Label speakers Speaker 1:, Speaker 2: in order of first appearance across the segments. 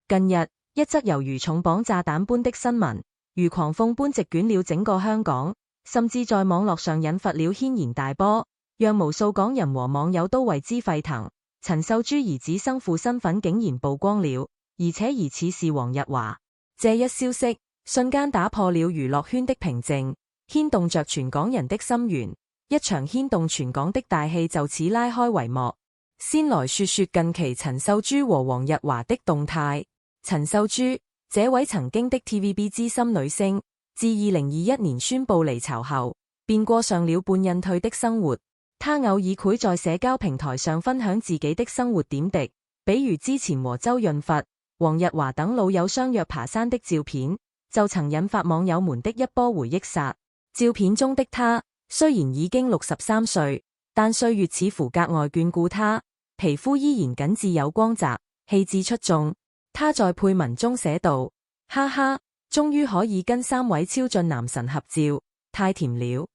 Speaker 1: 近日，一則猶如重磅炸彈般的新聞，如狂風般席捲了整個香港，甚至在網絡上引發了軒然大波，讓無數港人和網友都為之沸騰。陳秀珠兒子生父身份竟然曝光了，而且疑似是黃日華。這一消息瞬間打破了娛樂圈的平靜，牽動着全港人的心弦。一場牽動全港的大戲就此拉開帷幕。先來說說近期陳秀珠和黃日華的動態。陳秀珠，這位曾經的 TVB 資深女星，自2021年宣布離巢後，便過上了半隱退的生活。她偶爾會在社交平台上分享自己的生活點滴，比如之前和周潤發、黃日華等老友相約爬山的照片，就曾引發網友們的一波回憶殺。照片中的她雖然已經63歲，但歲月似乎格外眷顧她，皮膚依然緊緻有光澤，氣質出眾。她在配文中寫道：哈哈，終於可以跟3位超俊男神合照，太甜了。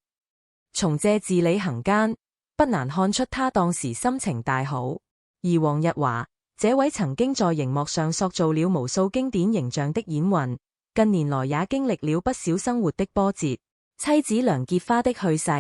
Speaker 1: 從這字裏行間，不難看出她當時心情大好。而黃日華，這位曾經在熒幕上塑造了無數經典形象的演員，近年來也經歷了不少生活的波折。妻子梁潔華的去世，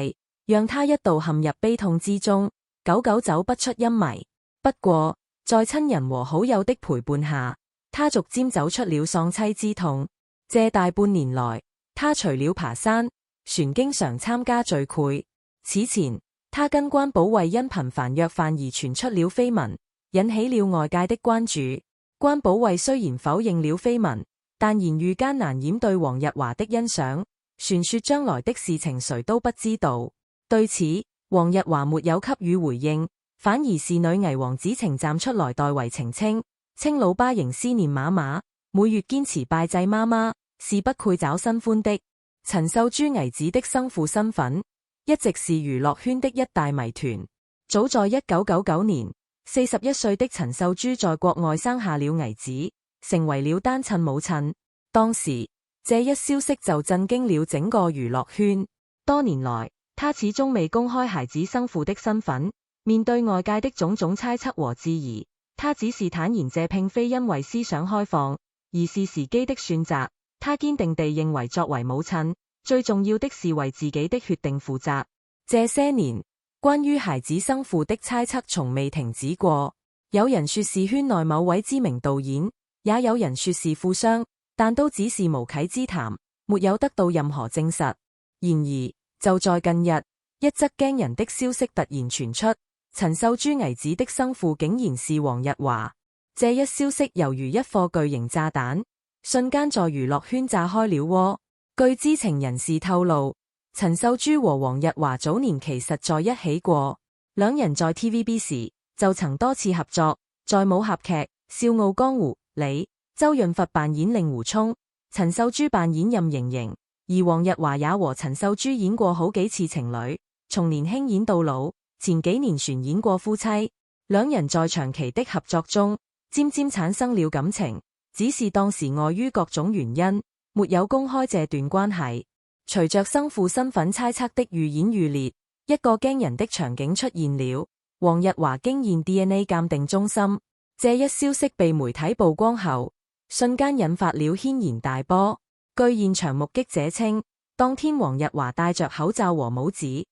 Speaker 1: 讓他一度陷入悲痛之中，久久走不出陰霾。不過，在親人和好友的陪伴下，他逐漸走出了喪妻之痛。這大半年來，他除了爬山，船經常參加聚會。此前，他跟關寶慧因頻繁約飯而傳出了緋聞，引起了外界的關注。關寶慧雖然否認了緋聞，但言語間難掩對黃日華的欣賞。傳說將來的事情誰都不知道。對此，黃日華沒有給予回應，反而是女藝王子晴站出來代為澄清，稱老爸仍思念媽媽，每月堅持拜祭媽媽，是不會找新歡的。陳秀珠兒子的生父身份一直是娛樂圈的一大謎團。早在1999年，41歲的陳秀珠在國外生下了兒子，成為了單親母親。當時這一消息就震驚了整個娛樂圈。多年來，她始終未公開孩子生父的身份。面對外界的種種猜測和質疑，她只是坦言這並非因為思想開放，而是時機的選擇。她堅定地認為，作為母親，最重要的是為自己的決定負責。這些年，關於孩子生父的猜測從未停止過。有人說是圈內某位知名導演，也有人說是富商，但都只是無稽之談，沒有得到任何證實。然而，就在近日，一則驚人的消息突然傳出，陳秀珠兒子的生父竟然是黃日華。這一消息猶如一顆巨型炸彈，瞬間在娛樂圈炸開了窩。據知情人士透露，陳秀珠和黃日華早年其實在一起過，兩人在 TVB 時就曾多次合作，在武俠劇《笑傲江湖》裏，周潤發扮演令狐沖，陳秀珠扮演任盈盈，而黃日華也和陳秀珠演過好幾次情侶，從年輕演到老，前幾年旋演過夫妻。兩人在長期的合作中，漸漸產生了感情，只是當時礙於各種原因，沒有公開這段關係。隨着生父身份猜測的愈演愈烈，一個驚人的場景出現了：黃日華經驗 DNA 鑑定中心。這一消息被媒體曝光後，瞬間引發了軒然大波。據現場目擊者稱，當天黃日華戴着口罩和帽子，低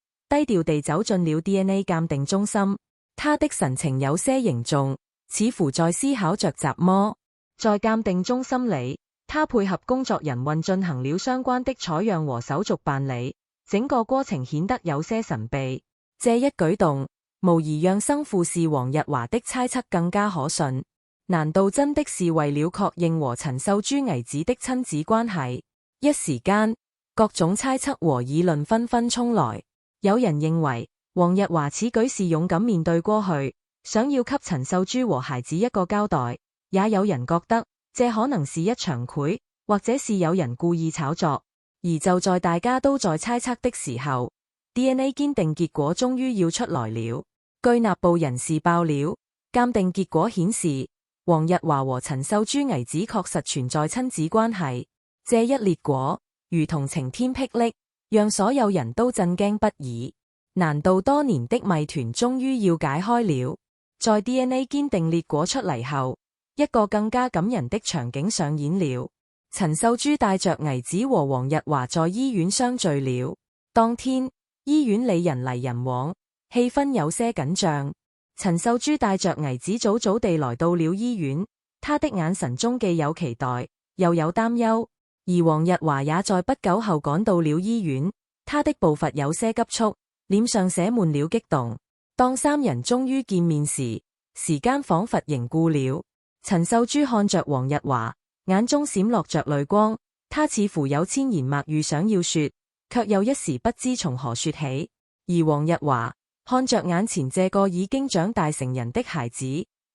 Speaker 1: 調地走進了 DNA 鑑定中心。他的神情有些凝重，似乎在思考着什麼。在鑑定中心裡，他配合工作人員進行了相關的採樣和手續辦理，整個過程顯得有些神秘。這一舉動無疑讓生父是黃日華的猜測更加可信。難道真的是為了確認和陳秀珠兒子的親子關係？一時間，各種猜測和議論紛紛衝來。有人認為黃日華此舉是勇敢面對過去，想要給陳秀珠和孩子一個交代。也有人覺得這可能是一場賄，或者是有人故意炒作。而就在大家都在猜測的時候， DNA 鑑定結果終於要出來了。據內部人士爆料，鑑定結果顯示黃日華和陳秀珠兒子確實存在親子關係。這一列果如同晴天霹靂，讓所有人都震驚不已。難道多年的謎團終於要解開了？在 DNA 鑑定列果出嚟後，一一個更加感人的場景上演了。陳秀珠帶着倪子和黃日華在醫院相聚了。當天，醫院裏人來人往，氣氛有些緊張。陳秀珠帶着倪子早早地來到了醫院，她的眼神中既有期待，又有擔憂。而黃日華也在不久後趕到了醫院，他的步伐有些急促，臉上寫滿了激動。當三人終於見面時，時間仿佛凝固了。陳秀珠看着黃日華，眼中閃落着淚光，他似乎有千言萬語想要說，卻又一時不知從何說起。而黃日華看着眼前這個已經長大成人的孩子，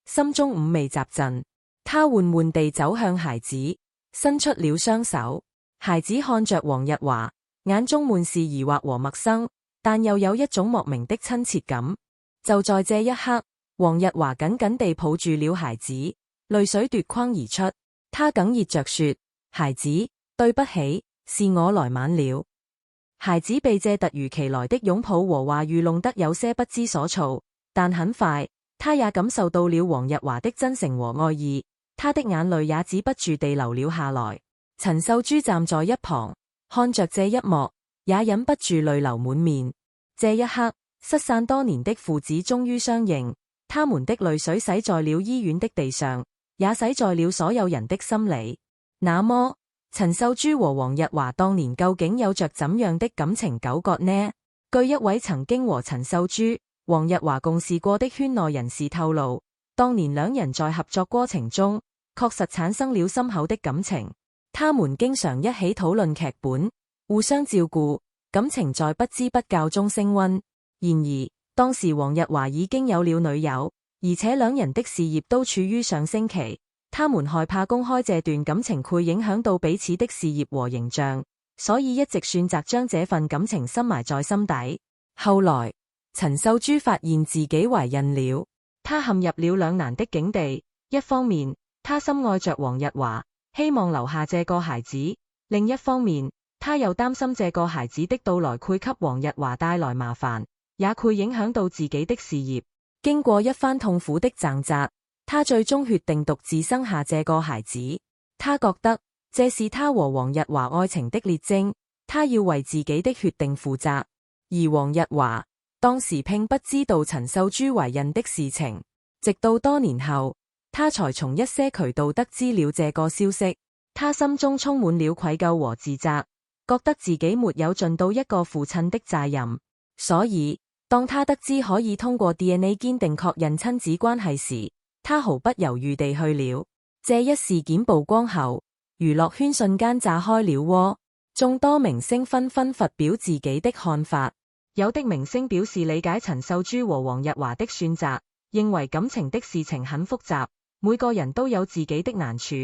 Speaker 1: 心中五味雜陳。他緩緩地走向孩子，伸出了雙手。孩子看着黃日華，眼中滿是疑惑和陌生，但又有一種莫名的親切感。就在這一刻，黃日華緊緊地抱住了孩子，淚水奪眶而出。他哽咽着說：孩子，對不起，是我來晚了。孩子被這突如其來的擁抱和話語弄得有些不知所措，但很快，他也感受到了黃日華的真誠和愛意，他的眼淚也止不住地流了下來。陳秀珠站在一旁，看着這一幕，也忍不住淚流滿面。這一刻，失散多年的父子終於相認，他們的淚水洗在了醫院的地上，也洗在了所有人的心裡。那麼，陳秀珠和黃日華當年究竟有着怎樣的感情糾葛呢？據一位曾經和陳秀珠、黃日華共事過的圈內人士透露，當年兩人在合作過程中，確實產生了深厚的感情。他們經常一起討論劇本，互相照顧，感情在不知不覺中升溫。然而，當時黃日華已經有了女友，而且兩人的事業都處於上升期，他們害怕公開這段感情會影響到彼此的事業和形象，所以一直選擇將這份感情深埋在心底。後來，陳秀珠發現自己懷孕了，她陷入了兩難的境地。一方面，她深愛着黃日華，希望留下這個孩子；另一方面，她又擔心這個孩子的到來會給黃日華帶來麻煩，也會影響到自己的事業。經過一番痛苦的掙扎，她最終決定獨自生下這個孩子。她覺得這是她和黃日華愛情的烈徵，她要為自己的決定負責。而黃日華當時並不知道陳秀珠懷孕的事情，直到多年後，他才從一些渠道得知了這個消息。他心中充滿了愧疚和自責，覺得自己沒有盡到一個父親的責任。所以，當他得知可以通過 DNA 堅定確認親子關係時，他毫不猶豫地去了。這一事件曝光後，娛樂圈瞬間炸開了鍋，眾多明星紛紛發表自己的看法。有的明星表示理解陳秀珠和黃日華的選擇，認為感情的事情很複雜，每個人都有自己的難處。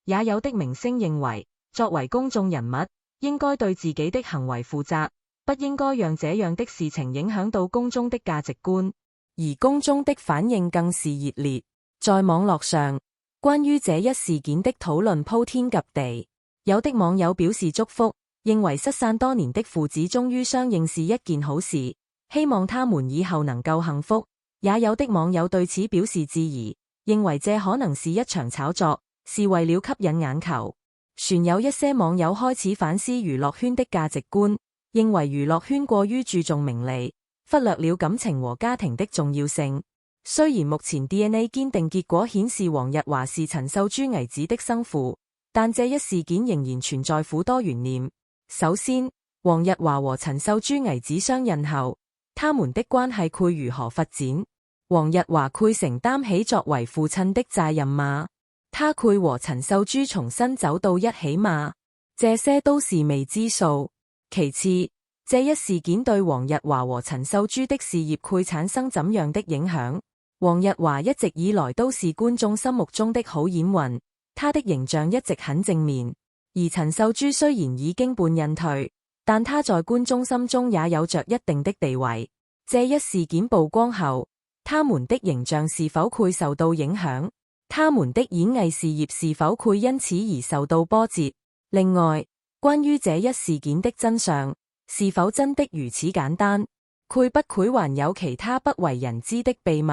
Speaker 1: 也有的明星認為，作為公眾人物，應該對自己的行為負責，不應該讓這樣的事情影響到公眾的價值觀。而公眾的反應更是熱烈，在網絡上，關於這一事件的討論鋪天蓋地。有的網友表示祝福，認為失散多年的父子終於相認是一件好事，希望他們以後能夠幸福。也有的網友對此表示質疑，認為這可能是一場炒作，是為了吸引眼球。船有一些網友開始反思娛樂圈的價值觀，認為娛樂圈過於注重名利，忽略了感情和家庭的重要性。雖然目前 DNA 堅定結果顯示黃日華是陳秀珠兒子的生父，但這一事件仍然存在許多懸念。首先，黃日華和陳秀珠兒子相認後，他們的關係會如何發展？黃日華會承擔起作為父親的責任嗎？他會和陳秀珠重新走到一起嗎？這些都是未知數。其次，這一事件對黃日華和陳秀珠的事業會產生怎樣的影響？黃日華一直以來都是觀眾心目中的好演員，他的形象一直很正面。而陳秀珠雖然已經半隱退，但他在觀眾心中也有着一定的地位。這一事件曝光後，他們的形象是否會受到影響？他們的演藝事業是否會因此而受到波折？另外，關於這一事件的真相，是否真的如此簡單？會不會還有其他不為人知的秘密？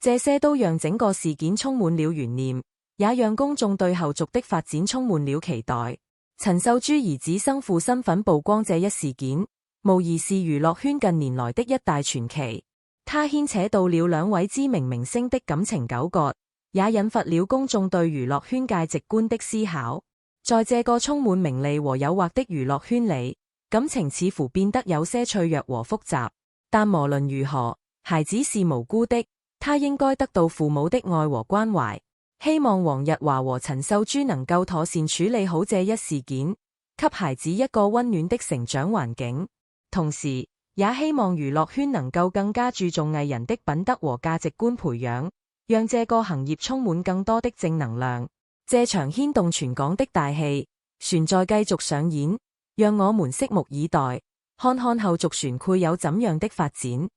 Speaker 1: 這些都讓整個事件充滿了懸念，也讓公眾對後續的發展充滿了期待。陳秀珠兒子生父身份曝光這一事件，無疑是娛樂圈近年來的一大傳奇。他牽扯到了兩位知名明星的感情糾葛，也引發了公眾對娛樂圈價值觀的思考。在這個充滿名利和誘惑的娛樂圈裡，感情似乎變得有些脆弱和複雜。但無論如何，孩子是無辜的，他應該得到父母的愛和關懷。希望黃日華和陳秀珠能夠妥善處理好這一事件，給孩子一個溫暖的成長環境。同時，也希望娛樂圈能夠更加注重藝人的品德和價值觀培養，讓這個行業充滿更多的正能量。這場牽動全港的大戲，船在繼續上演，讓我們拭目以待，看看後續船會有怎樣的發展。